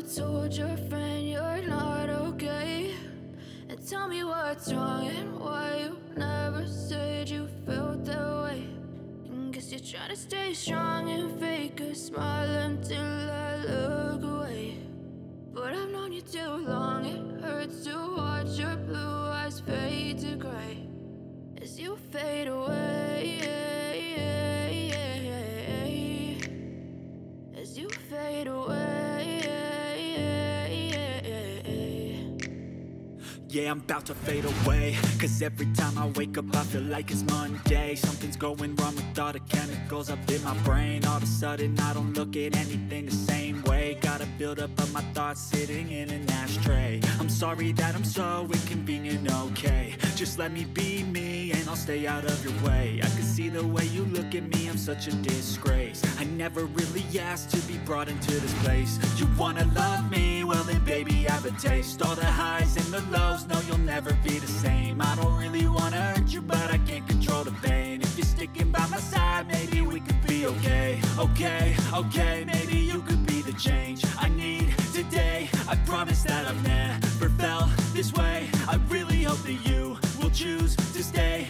told your friend you're not okay? And tell me what's wrong and why you never said you felt that way. And guess you're trying to stay strong and fake a smile until I look away. But I've known you too long, it hurts to watch your blue eyes fade to gray as you fade away, as you fade away. Yeah, I'm about to fade away, cause every time I wake up I feel like it's Monday. Something's going wrong with all the chemicals up in my brain. All of a sudden I don't look at anything the same way. Gotta build up of my thoughts sitting in an ashtray. I'm sorry that I'm so inconvenient, okay? Just let me be me and I'll stay out of your way. I can see the way you look at me, I'm such a disgrace. I never really asked to be brought into this place. You wanna love me? Well then baby have a taste. All the highs and the lows, no you'll never be the same. I don't really wanna hurt you but I can't control the pain. If you're sticking by my side, maybe we could be okay. Okay, maybe you could be the change I need today. I promise that I've never felt this way. I really hope that you will choose to stay.